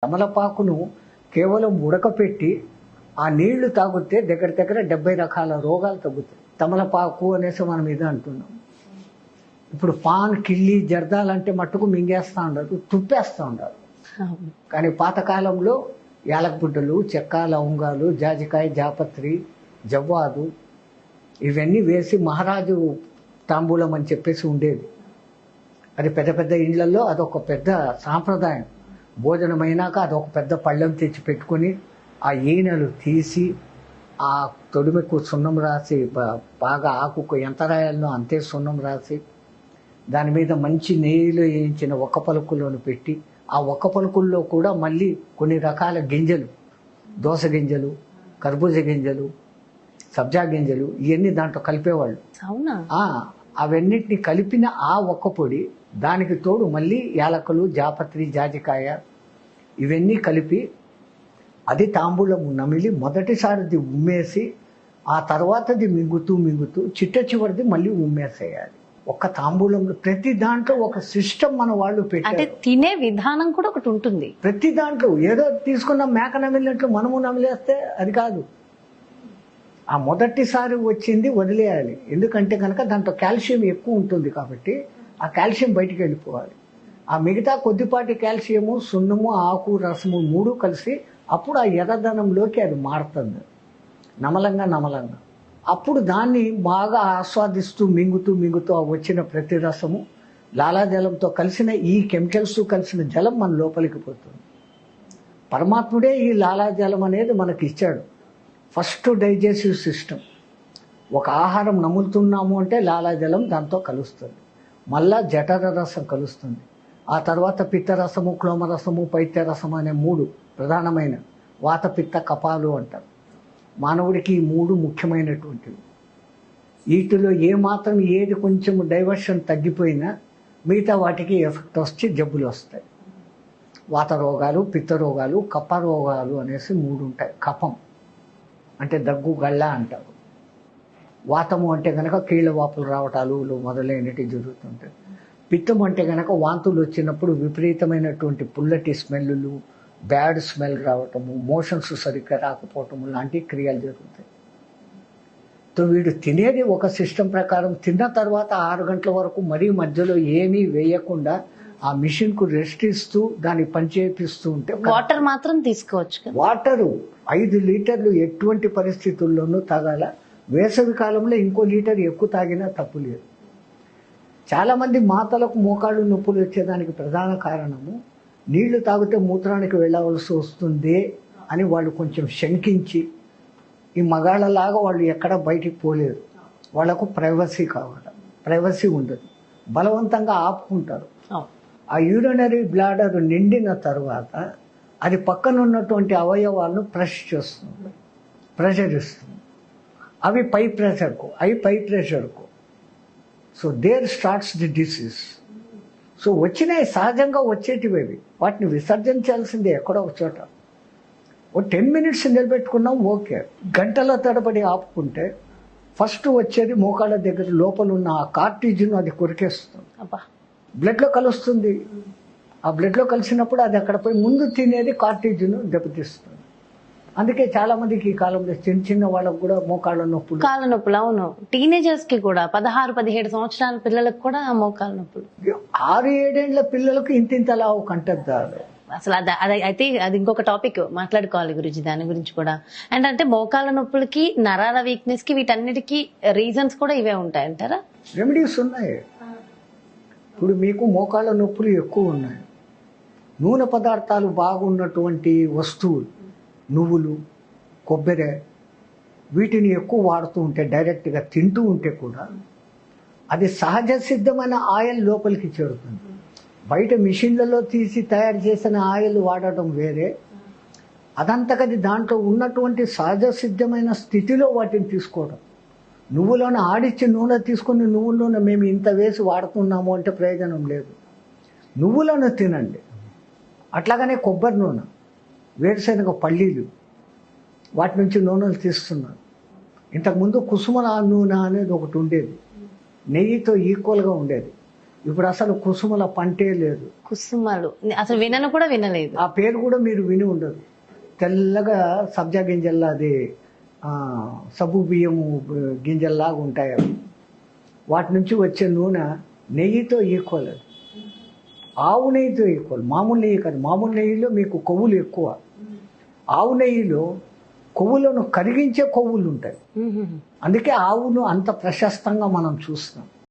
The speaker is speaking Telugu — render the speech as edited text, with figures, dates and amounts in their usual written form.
తమలపాకును కేవలం ఉడకపెట్టి ఆ నీళ్లు తాగితే దగ్గర దగ్గర 70 రకాల రోగాలు తగ్గుతాయి. తమలపాకు అనేసి మనం ఇది అంటున్నాం. ఇప్పుడు పాన్, కిళ్ళి, జర్దాలంటే మట్టుకు మింగేస్తూ ఉండరు, తుప్పేస్తూ ఉండరు. కానీ పాతకాలంలో యాలకబుడ్డలు, చెక్క, లవంగాలు, జాజికాయ, జాపత్రి, జవ్వాదు ఇవన్నీ వేసి మహారాజు తాంబూలం అని చెప్పేసి ఉండేది. అది పెద్ద పెద్ద ఇళ్లలో అదొక పెద్ద సాంప్రదాయం. భోజనం అయినాక అదొక పెద్ద పళ్ళెం తెచ్చి పెట్టుకొని ఆ ఈనెలు తీసి ఆ తొడిమెకు సున్నం రాసి బాగా ఆకుకు ఎంత రాయాలనో అంతే సున్నం రాసి దాని మీద మంచి నెయ్యిలో వేయించిన ఒక్క పలుకులను పెట్టి ఆ ఒక్క పలుకుల్లో కూడా మళ్ళీ కొన్ని రకాల గింజలు, దోస గింజలు, కర్బూజ గింజలు, సబ్జా గింజలు ఇవన్నీ దాంట్లో కలిపేవాళ్ళు. అవునా? అవన్నిటిని కలిపిన ఆ ఒక్క పొడి, దానికి తోడు మళ్ళీ యాలకులు, జాపత్రి, జాజికాయ ఇవన్నీ కలిపి అది తాంబూలం నమిలి మొదటిసారిది ఉమ్మేసి ఆ తర్వాతది మింగుతూ మింగుతూ చిట్ట చివరిది మళ్ళీ ఉమ్మేసేయాలి. ఒక్క తాంబూలంలో ప్రతి దాంట్లో ఒక సిస్టమ్ మన వాళ్ళు అంటే పెట్టారు. తినే విధానం కూడా ఒకటి ఉంటుంది. ప్రతి దాంట్లో ఏదో తీసుకున్న మేక నమిలినట్లు మనము నమిలేస్తే అది కాదు. ఆ మొదటిసారి వచ్చింది వదిలేయాలి. ఎందుకంటే కనుక దాంట్లో కాల్షియం ఎక్కువ ఉంటుంది కాబట్టి ఆ కాల్షియం బయటికి వెళ్ళిపోవాలి. ఆ మిగతా కొద్దిపాటి కాల్షియము, సున్నము, ఆకు, రసము మూడు కలిసి అప్పుడు ఆ ఎర్రదనంలోకి అది మారుతుంది నమలంగా. అప్పుడు దాన్ని బాగా ఆస్వాదిస్తూ మింగుతూ మింగుతూ ఆ వచ్చిన ప్రతి రసము లాలాజలంతో కలిసిన ఈ కెమికల్స్ కలిసిన జలం మన లోపలికి పోతుంది. పరమాత్ముడే ఈ లాలాజలం అనేది మనకి ఇచ్చాడు. First digestive system. ఒక ఆహారం నములుతున్నాము అంటే లాలాజలం దాంతో కలుస్తుంది. మళ్ళా జఠర రసం కలుస్తుంది. ఆ తర్వాత పిత్తరసము, క్లోమరసము, పైత్యరసము అనే 3 ప్రధానమైన వాత, పిత్త, కపాలు అంటారు. మానవుడికి ఈ 3 ముఖ్యమైనటువంటివి. వీటిలో ఏమాత్రం ఏది కొంచెం డైవర్షన్ తగ్గిపోయినా మిగతా వాటికి ఎఫెక్ట్ వచ్చి జబ్బులు వస్తాయి. వాత రోగాలు, పిత్త రోగాలు, కఫ రోగాలు అనేసి 3 ఉంటాయి. కఫం అంటే దగ్గు, గళ్ళ అంటారు. వాతము అంటే కనుక కీళ్ళ వాపులు రావటాలు మొదలైనవి జరుగుతుంటాయి. పిత్తం అంటే కనుక వాంతులు వచ్చినప్పుడు విపరీతమైనటువంటి పుల్లటి స్మెల్లు, బ్యాడ్ స్మెల్ రావటము, మోషన్స్ సరిగ్గా రాకపోవటము లాంటి క్రియలు జరుగుతాయి. సో వీడు తినేది ఒక సిస్టమ్ ప్రకారం తిన్న తర్వాత 6 గంటల వరకు మరీ మధ్యలో ఏమీ వేయకుండా ఆ మిషన్కు రెస్ట్ ఇస్తూ దాన్ని పనిచేపిస్తూ ఉంటే వాటర్ మాత్రం తీసుకోవచ్చు కదా. వాటరు 5 లీటర్లు ఎటువంటి పరిస్థితుల్లోనూ తాగాల. వేసవి కాలంలో ఇంకో లీటర్ ఎక్కువ తాగినా తప్పు లేదు. చాలామంది మాతలకు మోకాళ్ళు నొప్పులు వచ్చేదానికి ప్రధాన కారణము నీళ్లు తాగితే మూత్రానికి వెళ్ళవలసి వస్తుంది అని వాళ్ళు కొంచెం శంకించి, ఈ మగాళ్ళలాగా వాళ్ళు ఎక్కడ బయటికి పోలేరు. వాళ్ళకు ప్రైవసీ కావాలి. ప్రైవసీ ఉండదు. బలవంతంగా ఆపుకుంటారు. ఆ యూరినరీ బ్లాడర్ నిండిన తర్వాత అది పక్కన ఉన్నటువంటి అవయవాలను ప్రెషర్ ఇస్తుంది. అవి పై ప్రెషర్కు. So there starts the disease. So వచ్చినాయి, సహజంగా వచ్చేటివి. వాటిని విసర్జించాల్సిందే ఎక్కడో ఒక చోట. ఓ 10 మినిట్స్ నిలబెట్టుకున్నాం, ఓకే. గంటల తడబడి ఆపుకుంటే ఫస్ట్ వచ్చేది మోకాళ్ళ దగ్గర లోపల ఉన్న ఆ కార్టిజ్ను అది కొరికేస్తుంది. బ్లడ్లో కలుస్తుంది. ఆ బ్లడ్లో కలిసినప్పుడు అది అక్కడ పోయి ముందు తినేది కార్టిజ్ను దెబ్బతీస్తుంది. అందుకే చాలా మందికి ఈ కాలంలో చిన్న వాళ్ళకు కూడా మోకాళ్ళ నొప్పులు, కాళ్ళ నొప్పులు. అవును, టీనేజర్స్ కి కూడా 16-17 సంవత్సరాల పిల్లలకు కూడా మోకాళ్ళ నొప్పులు. 6-7 ఏళ్ల పిల్లలకు ఇంతింతలా కంటద్దారు. అసలు అయితే అది ఇంకొక టాపిక్ మాట్లాడుకోవాలి గురించి, దాని గురించి కూడా. అండ్ అంటే మోకాళ్ళ నొప్పులకి, నరాల వీక్నెస్ కి, వీటన్నిటికీ రీజన్స్ కూడా ఇవే ఉంటాయంటారా? రెమెడీస్ ఉన్నాయి. ఇప్పుడు మీకు మోకాళ్ళ నొప్పులు ఎక్కువ ఉన్నాయి. నూనె పదార్థాలు బాగున్నటువంటి వస్తువులు, నువ్వులు, కొబ్బరి, వీటిని ఎక్కువ వాడుతూ ఉంటే, డైరెక్ట్గా తింటూ ఉంటే కూడా అది సహజ సిద్ధమైన ఆయిల్ లోపలికి చేరుతుంది. బయట మిషన్లలో తీసి తయారు చేసిన ఆయిల్ వాడటం వేరే. అదంతకది దాంట్లో ఉన్నటువంటి సహజ సిద్ధమైన స్థితిలో వాటిని తీసుకోవడం. నువ్వులను ఆడిచ్చి నూనె తీసుకుని నువ్వుల నూనె మేము ఇంత వేసి వాడుతున్నాము అంటే ప్రయోజనం లేదు. నువ్వులను తినండి. అట్లాగనే కొబ్బరి నూనె, వేరుశనగ పల్లీలు, వాటి నుంచి నూనెలు తీస్తున్నారు. ఇంతకుముందు కుసుమ నూనె అనేది ఒకటి ఉండేది, నెయ్యితో ఈక్వల్గా ఉండేది. ఇప్పుడు అసలు కుసుమల పంటే లేదు. కుసుమాలు అసలు వినను కూడా వినలేదు. ఆ పేరు కూడా మీరు విని ఉండదు. తెల్లగా సబ్జా గింజల్లా అది సబ్బు బియ్యము గింజల్లాగా ఉంటాయి అవి. వాటి నుంచి వచ్చే నూనె నెయ్యితో ఈక్వల్ అది. ఆవు నెయ్యితో ఈక్వల్. మామూలు నెయ్యి కాదు. మామూలు నెయ్యిలో మీకు కొవ్వులు ఎక్కువ. ఆవు నెయ్యిలో కొవ్వులను కరిగించే కొవ్వులు ఉంటాయి. అందుకే ఆవును అంత ప్రశస్తంగా మనం చూస్తాం.